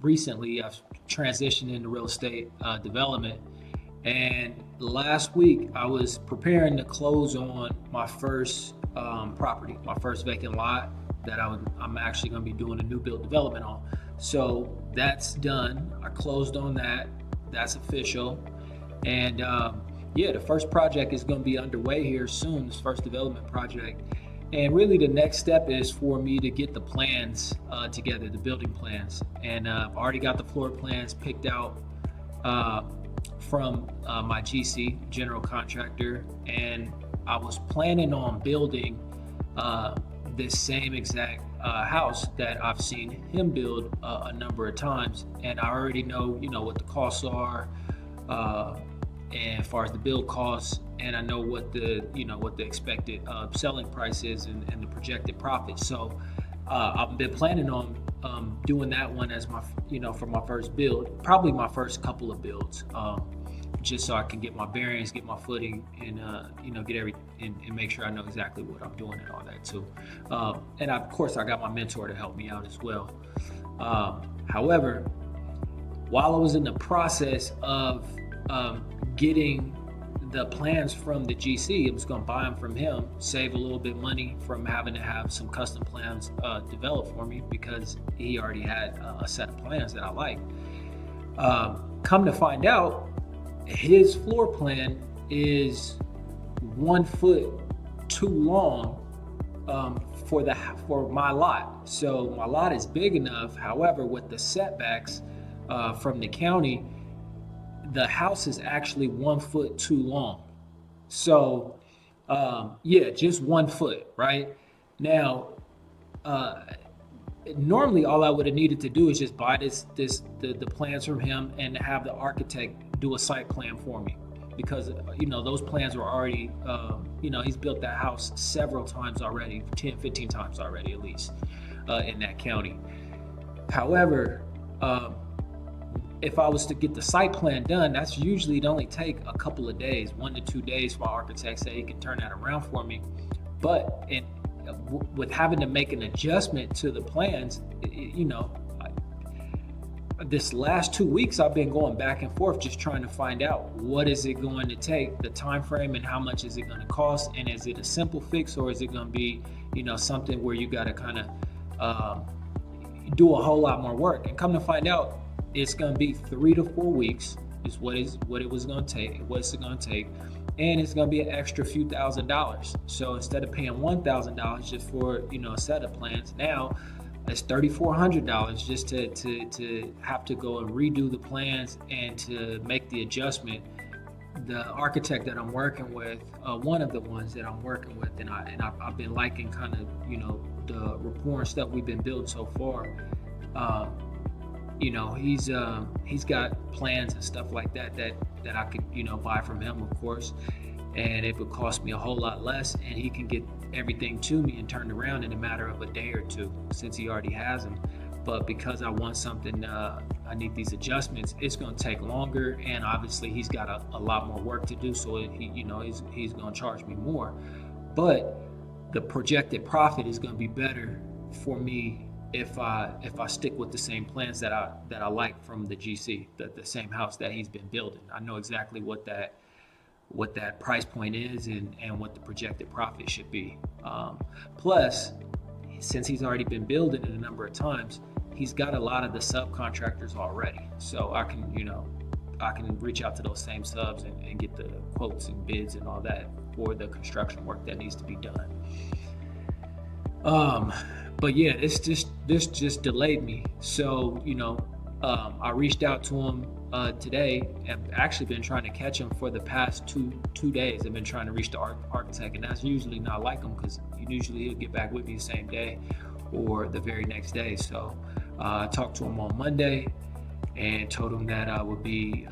recently I've transitioned into real estate development, and last week I was preparing to close on my first property, my first vacant lot that I'm actually going to be doing a new build development on. So that's done. I closed on that. That's official. And yeah, the first project is going to be underway here soon, this first development project. And really, the next step is for me to get the plans together, the building plans. And I've already got the floor plans picked out uh, from my GC, general contractor. And I was planning on building this same exact house that I've seen him build a number of times. And I already know, what the costs are. And as far as the build costs, and I know what the expected selling price is and the projected profit. So I've been planning on doing that one as my for my first build, probably my first couple of builds, just so I can get my bearings, get my footing, and get and make sure I know exactly what I'm doing and all that too. And of course I got my mentor to help me out as well. However, while I was in the process of getting the plans from the GC, I was going to buy them from him, save a little bit money from having to have some custom plans developed for me because he already had a set of plans that I like. Come to find out, his floor plan is 1 foot too long for my lot. So my lot is big enough. However, with the setbacks from the county, the house is actually 1 foot too long. So, yeah, just 1 foot, right? Now, normally all I would have needed to do is just buy the plans from him and have the architect do a site plan for me, because those plans were already he's built that house several times already, 10, 15 times already at least, in that county. However, if I was to get the site plan done, that's usually, it only take a couple of days, 1 to 2 days for my architect say he can turn that around for me. But with having to make an adjustment to the plans, this last 2 weeks I've been going back and forth just trying to find out what is it going to take, the time frame, and how much is it going to cost, and is it a simple fix, or is it going to be something where you got to kind of do a whole lot more work. And come to find out, it's going to be 3 to 4 weeks is what it was going to take, what's it going to take, and it's going to be an extra few $1,000s. So instead of paying $1,000 just for a set of plans, now it's $3,400 just to have to go and redo the plans and to make the adjustment. The architect that I'm working with, one of the ones that I'm working with, and I've been liking kind of the rapport and stuff we've been building so far. He's got plans and stuff like that I could buy from him, of course, and it would cost me a whole lot less, and he can get everything to me and turned around in a matter of a day or two, since he already has them. But because I want something, I need these adjustments, it's going to take longer, and obviously he's got a lot more work to do, so he's going to charge me more. But the projected profit is going to be better for me if I stick with the same plans that I like from the GC, the same house that he's been building. I know exactly what that price point is and what the projected profit should be. Plus, since he's already been building it a number of times, he's got a lot of the subcontractors already. So I can reach out to those same subs and get the quotes and bids and all that for the construction work that needs to be done. But yeah, this just delayed me. So, I reached out to him today, and actually been trying to catch him for the past two days. I've been trying to reach the architect, and that's usually not like him, because usually he'll get back with me the same day or the very next day. So I talked to him on Monday and told him that I would be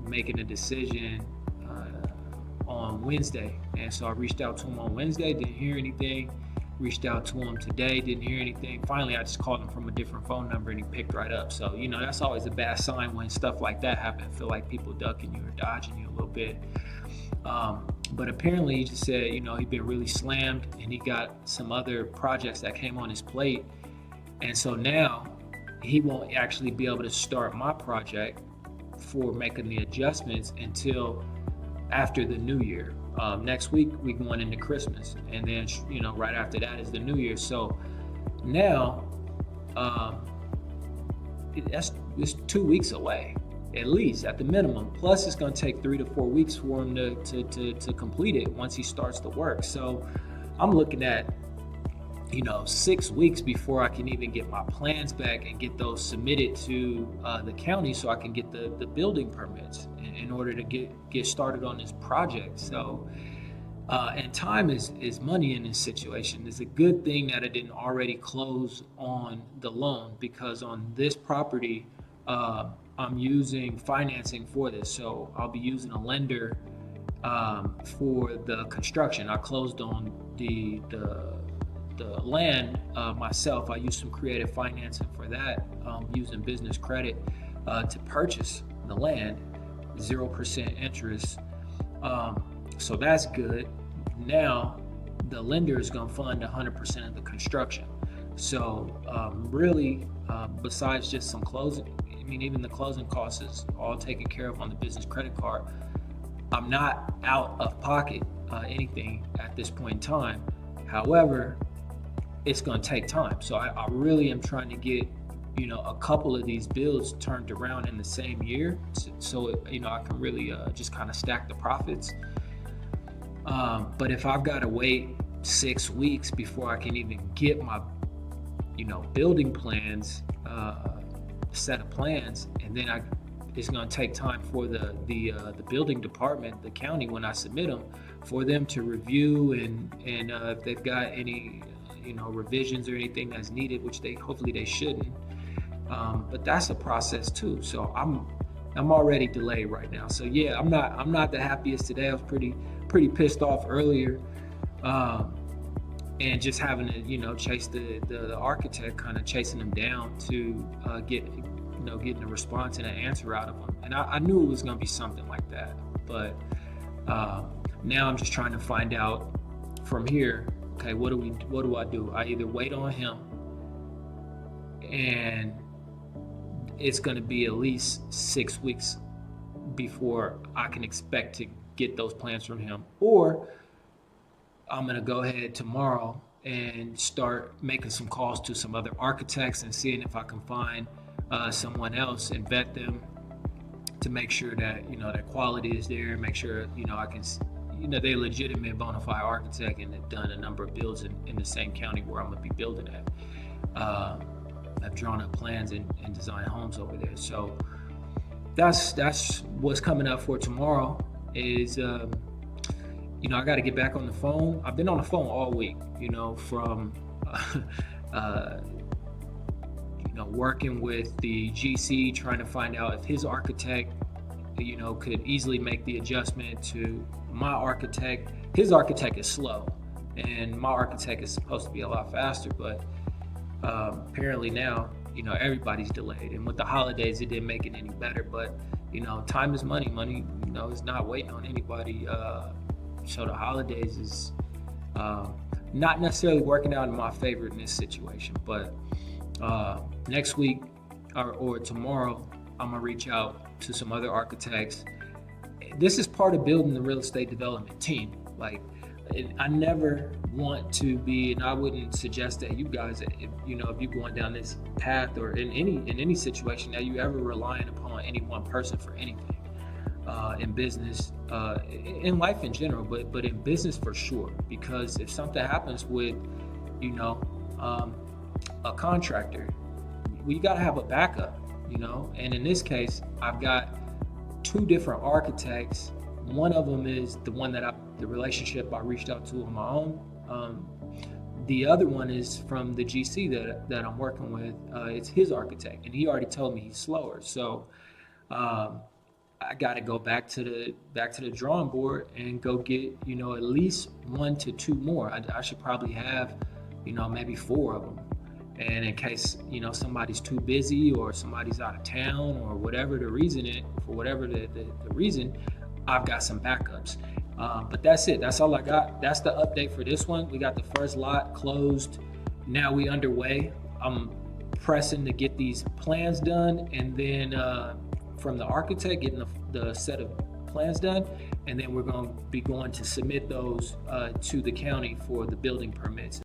making a decision on Wednesday. And so I reached out to him on Wednesday, didn't hear anything. Reached out to him today, didn't hear anything. Finally, I just called him from a different phone number, and he picked right up. So, that's always a bad sign when stuff like that happens. I feel like people ducking you or dodging you a little bit. But apparently he just said, he'd been really slammed, and he got some other projects that came on his plate. And so now he won't actually be able to start my project for making the adjustments until after the new year. Next week we going into Christmas, and then right after that is the new year. So now um, it's 2 weeks away, at least at the minimum. Plus, it's going to take 3 to 4 weeks for him to complete it once he starts the work. So I'm looking at 6 weeks before I can even get my plans back and get those submitted to the county, so I can get the building permits in order to get started on this project. So and time is money in this situation. It's a good thing that I didn't already close on the loan, because on this property, I'm using financing for this. So I'll be using a lender for the construction. I closed on the land myself. I used some creative financing for that, using business credit to purchase the land, 0% interest. So that's good. Now the lender is going to fund 100% of the construction. So really, besides just some closing, even the closing costs is all taken care of on the business credit card. I'm not out of pocket anything at this point in time. However, it's going to take time. So I really am trying to get a couple of these builds turned around in the same year, so I can really just kind of stack the profits. But if I've got to wait 6 weeks before I can even get my building plans, set of plans, and then it's going to take time for the building department, the county, when I submit them, for them to review and if they've got any revisions or anything that's needed, which hopefully they shouldn't. But that's a process too. So I'm already delayed right now. So yeah, I'm not the happiest today. I was pretty pissed off earlier, and just having to chase the architect, kind of chasing him down to getting a response and an answer out of him. And I knew it was going to be something like that. But now I'm just trying to find out from here. Okay, what do I do? I either wait on him, and it's going to be at least 6 weeks before I can expect to get those plans from him, or I'm going to go ahead tomorrow and start making some calls to some other architects and seeing if I can find someone else and vet them to make sure that that quality is there, make sure I can they're legitimate bona fide architect and have done a number of builds in the same county where I'm going to be building at. I've drawn up plans and designed homes over there. So that's what's coming up for tomorrow. Is I got to get back on the phone. I've been on the phone all week, from working with the GC, trying to find out if his architect could easily make the adjustment to my architect. His architect is slow, and my architect is supposed to be a lot faster, but apparently now everybody's delayed, and with the holidays it didn't make it any better. But time is money. Money is not waiting on anybody. So the holidays is not necessarily working out in my favor in this situation. But next week or tomorrow, I'm gonna reach out to some other architects. This is part of building the real estate development team. Like, I never want to be, and I wouldn't suggest that you guys, if you're going down this path, or in any situation, that you ever relying upon any one person for anything, in business, in life in general, but in business for sure. Because if something happens with, a contractor, we got to have a backup, and in this case, I've got 2 different architects. One of them is the one the relationship I reached out to on my own. The other one is from the GC that I'm working with. It's his architect, and he already told me he's slower. So I got to go back to the drawing board and go get at least 1 to 2 more. I should probably have maybe 4 of them. And in case somebody's too busy, or somebody's out of town, or whatever the reason is, for whatever the reason, I've got some backups. But that's it. That's all I got. That's the update for this one. We got the first lot closed. Now we underway. I'm pressing to get these plans done, and then from the architect getting the set of plans done, and then we're going to be going to submit those to the county for the building permits.